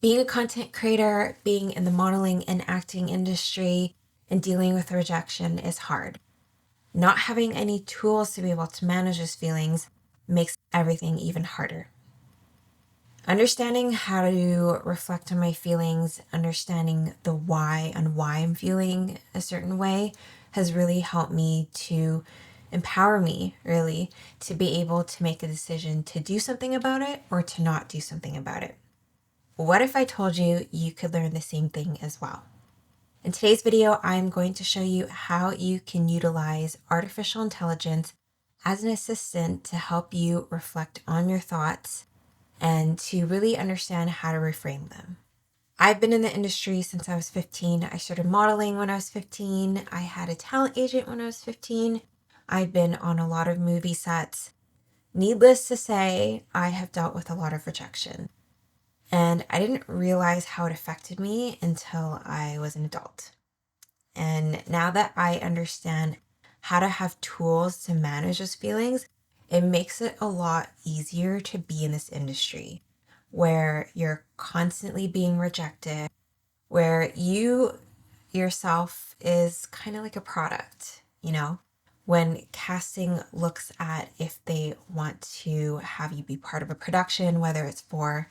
Being a content creator, being in the modeling and acting industry, and dealing with rejection is hard. Not having any tools to be able to manage those feelings makes everything even harder. Understanding how to reflect on my feelings, understanding the why and why I'm feeling a certain way has really helped me to empower me, really, to be able to make a decision to do something about it or to not do something about it. What if I told you you could learn the same thing as well? In today's video, I'm going to show you how you can utilize artificial intelligence as an assistant to help you reflect on your thoughts and to really understand how to reframe them. I've been in the industry since I was 15. I started modeling when I was 15. I had a talent agent when I was 15. I've been on a lot of movie sets. Needless to say, I have dealt with a lot of rejection. And I didn't realize how it affected me until I was an adult. And now that I understand how to have tools to manage those feelings, it makes it a lot easier to be in this industry where you're constantly being rejected, where you yourself is kind of like a product, when casting looks at if they want to have you be part of a production, whether it's for,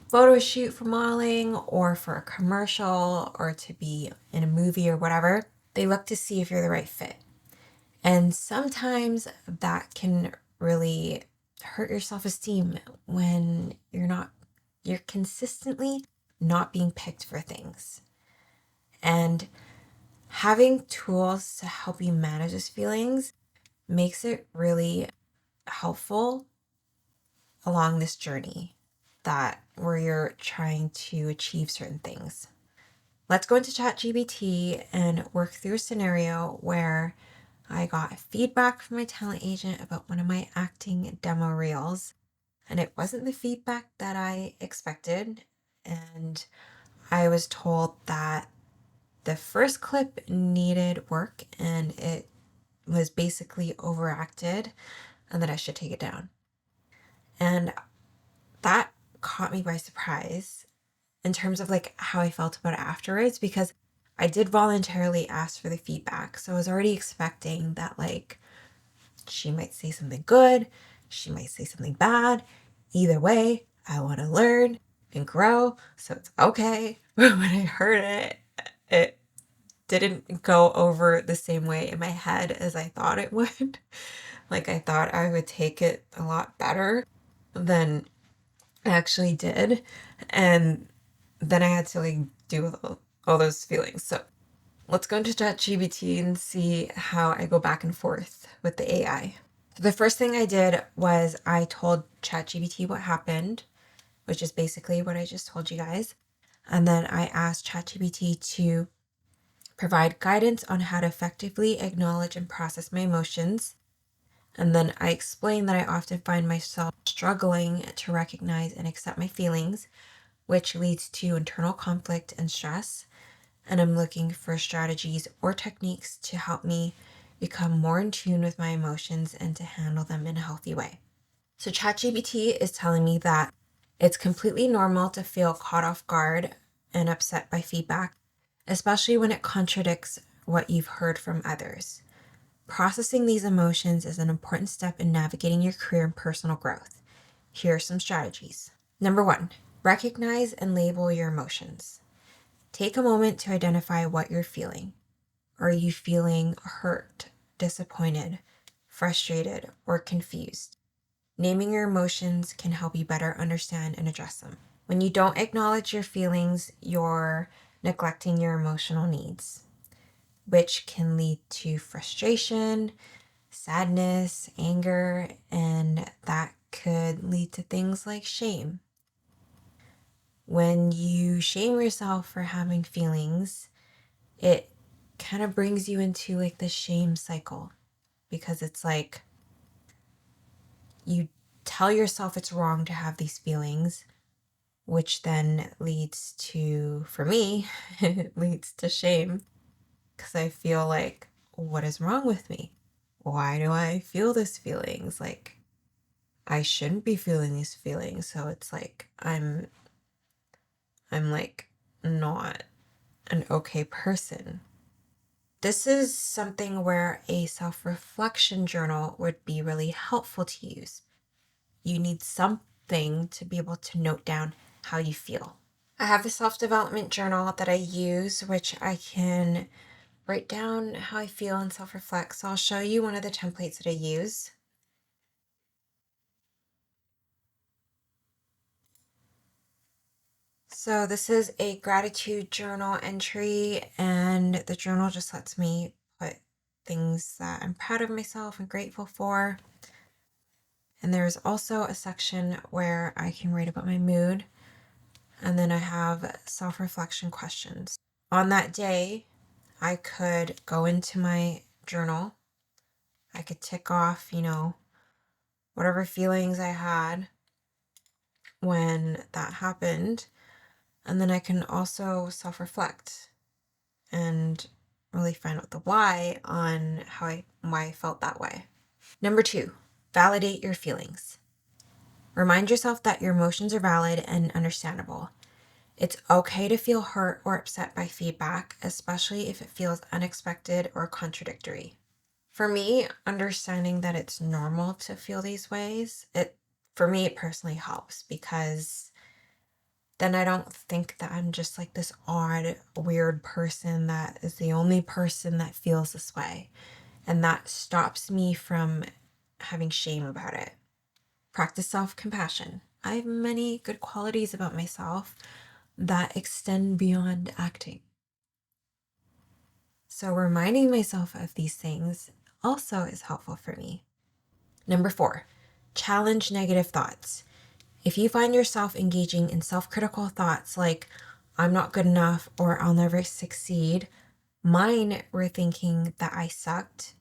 photo shoot for modeling or for a commercial or to be in a movie or whatever, they look to see if you're the right fit. And sometimes that can really hurt your self-esteem when you're consistently not being picked for things. And having tools to help you manage those feelings makes it really helpful along this journey where you're trying to achieve certain things. Let's go into ChatGPT and work through a scenario where I got feedback from my talent agent about one of my acting demo reels, and it wasn't the feedback that I expected. And I was told that the first clip needed work and it was basically overacted and that I should take it down. And that caught me by surprise in terms of like how I felt about it afterwards, because I did voluntarily ask for the feedback. So I was already expecting that like she might say something good, she might say something bad. Either way, I want to learn and grow, so it's okay. But when I heard it, it didn't go over the same way in my head as I thought it would. Like I thought I would take it a lot better than I actually did. And then I had to like deal with all those feelings. So let's go into ChatGPT and see how I go back and forth with the AI. So the first thing I did was I told ChatGPT what happened, which is basically what I just told you guys. And then I asked ChatGPT to provide guidance on how to effectively acknowledge and process my emotions. And then I explained that I often find myself struggling to recognize and accept my feelings, which leads to internal conflict and stress. And I'm looking for strategies or techniques to help me become more in tune with my emotions and to handle them in a healthy way. So ChatGPT is telling me that it's completely normal to feel caught off guard and upset by feedback, especially when it contradicts what you've heard from others. Processing these emotions is an important step in navigating your career and personal growth. Here are some strategies. Number 1, recognize and label your emotions. Take a moment to identify what you're feeling. Are you feeling hurt, disappointed, frustrated, or confused? Naming your emotions can help you better understand and address them. When you don't acknowledge your feelings, you're neglecting your emotional needs, which can lead to frustration, sadness, anger, and that could lead to things like shame. When you shame yourself for having feelings, it kind of brings you into like the shame cycle, because it's like you tell yourself it's wrong to have these feelings, which then leads to, for me, it leads to shame, because I feel like, what is wrong with me? Why do I feel these feelings? Like, I shouldn't be feeling these feelings. So it's like I'm like not an okay person. This is something where a self-reflection journal would be really helpful to use. You need something to be able to note down how you feel. I have a self-development journal that I use, which I can write down how I feel and self-reflect. So I'll show you one of the templates that I use. So this is a gratitude journal entry, and the journal just lets me put things that I'm proud of myself and grateful for. And there's also a section where I can write about my mood. And then I have self-reflection questions. On that day, I could go into my journal. I could tick off, whatever feelings I had when that happened. And then I can also self-reflect and really find out the why on why I felt that way. Number 2, validate your feelings. Remind yourself that your emotions are valid and understandable. It's okay to feel hurt or upset by feedback, especially if it feels unexpected or contradictory. For me, understanding that it's normal to feel these ways, for me, it personally helps, because then I don't think that I'm just like this odd, weird person that is the only person that feels this way. And that stops me from having shame about it. Practice self-compassion. I have many good qualities about myself that extend beyond acting. So reminding myself of these things also is helpful for me. Number 4, challenge negative thoughts. If you find yourself engaging in self-critical thoughts like, I'm not good enough or I'll never succeed, mine were thinking that I sucked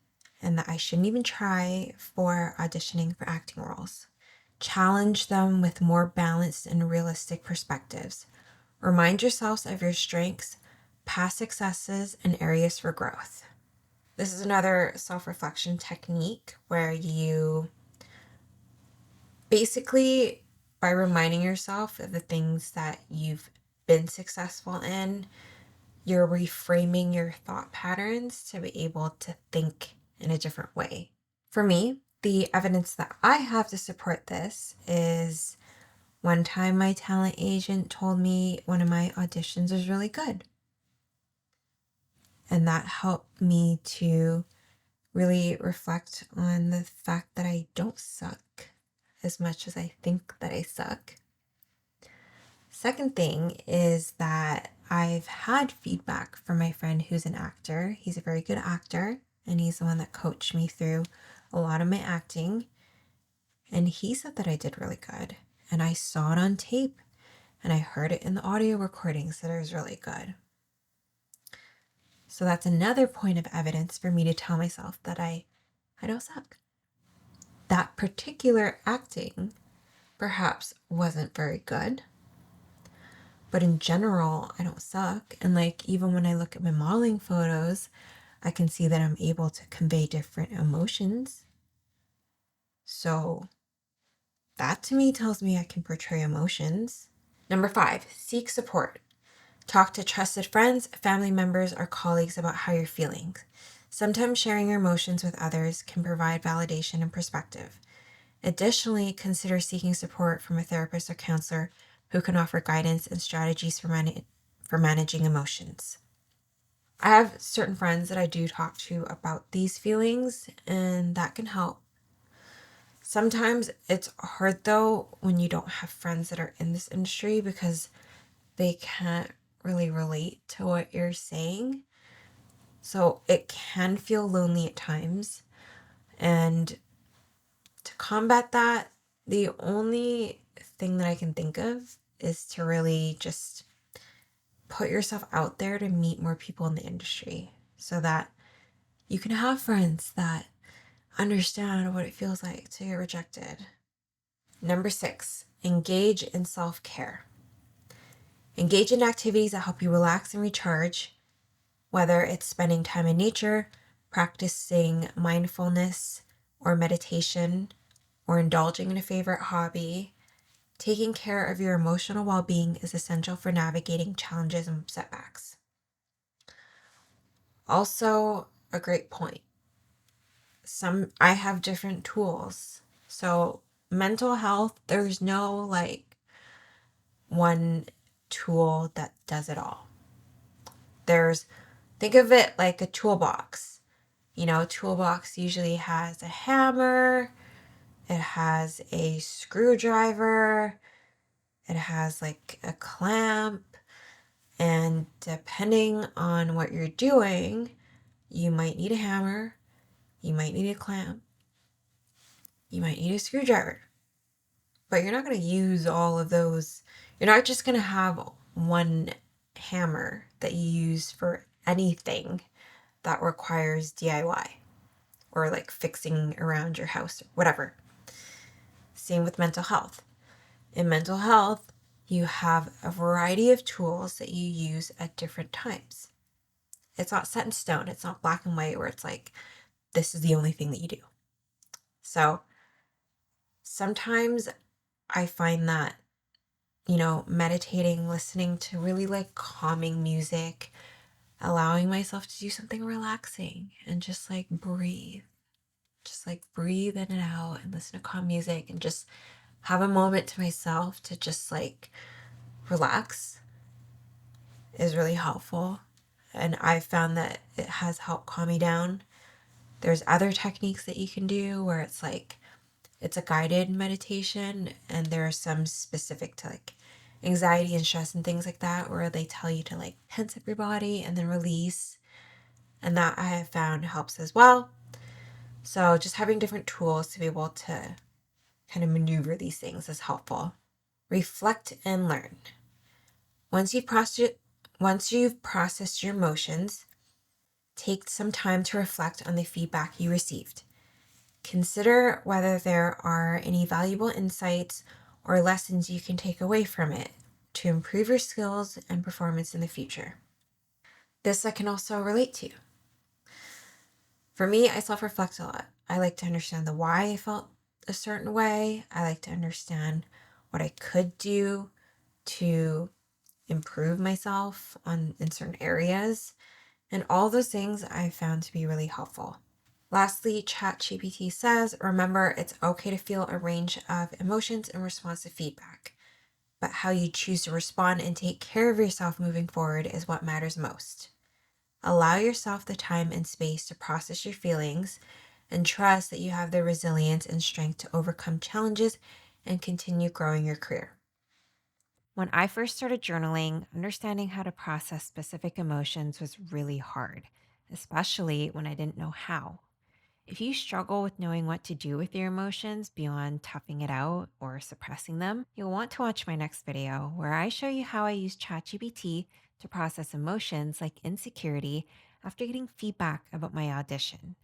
and that I shouldn't even try for auditioning for acting roles. Challenge them with more balanced and realistic perspectives. Remind yourselves of your strengths, past successes, and areas for growth. This is another self-reflection technique where you basically, by reminding yourself of the things that you've been successful in, you're reframing your thought patterns to be able to think in a different way. For me, the evidence that I have to support this is one time my talent agent told me one of my auditions was really good. And that helped me to really reflect on the fact that I don't suck as much as I think that I suck. Second thing is that I've had feedback from my friend who's an actor. He's a very good actor, and he's the one that coached me through a lot of my acting. And he said that I did really good. And I saw it on tape, and I heard it in the audio recordings that I was really good. So that's another point of evidence for me to tell myself that I don't suck. That particular acting perhaps wasn't very good, but in general, I don't suck. And like, even when I look at my modeling photos, I can see that I'm able to convey different emotions. So that to me tells me I can portray emotions. Number 5, seek support. Talk to trusted friends, family members, or colleagues about how you're feeling. Sometimes sharing your emotions with others can provide validation and perspective. Additionally, consider seeking support from a therapist or counselor who can offer guidance and strategies for managing emotions. I have certain friends that I do talk to about these feelings, and that can help. Sometimes it's hard though when you don't have friends that are in this industry, because they can't really relate to what you're saying. So it can feel lonely at times. And to combat that, the only thing that I can think of is to really just put yourself out there to meet more people in the industry so that you can have friends that understand what it feels like to get rejected. Number 6, engage in self-care. Engage in activities that help you relax and recharge, whether it's spending time in nature, practicing mindfulness or meditation, or indulging in a favorite hobby, taking care of your emotional well-being is essential for navigating challenges and setbacks. Also, a great point. I have different tools. So, mental health, there's no like one tool that does it all. Think of it like a toolbox. A toolbox usually has a hammer, it has a screwdriver, it has like a clamp, and depending on what you're doing, you might need a hammer, you might need a clamp, you might need a screwdriver. But you're not going to use all of those. You're not just going to have one hammer that you use for anything that requires DIY or like fixing around your house or whatever. Same with mental health. In mental health, you have a variety of tools that you use at different times. It's not set in stone. It's not black and white where it's like, this is the only thing that you do. So sometimes I find that, meditating, listening to really like calming music, allowing myself to do something relaxing and just like breathe. Just like breathe in and out and listen to calm music and just have a moment to myself to just like relax is really helpful. And I've found that it has helped calm me down. There's other techniques that you can do where it's a guided meditation, and there are some specific to like anxiety and stress and things like that where they tell you to like tense up your body and then release. And that I have found helps as well. So just having different tools to be able to kind of maneuver these things is helpful. Reflect and learn. Once you've processed your emotions, take some time to reflect on the feedback you received. Consider whether there are any valuable insights or lessons you can take away from it to improve your skills and performance in the future. This I can also relate to. For me, I self-reflect a lot. I like to understand the why I felt a certain way. I like to understand what I could do to improve myself in certain areas. And all those things I found to be really helpful. Lastly, ChatGPT says, remember, it's okay to feel a range of emotions in response to feedback, but how you choose to respond and take care of yourself moving forward is what matters most. Allow yourself the time and space to process your feelings and trust that you have the resilience and strength to overcome challenges and continue growing your career. When I first started journaling, understanding how to process specific emotions was really hard, especially when I didn't know how. If you struggle with knowing what to do with your emotions beyond toughing it out or suppressing them, you'll want to watch my next video where I show you how I use ChatGPT to process emotions like insecurity after getting feedback about my audition.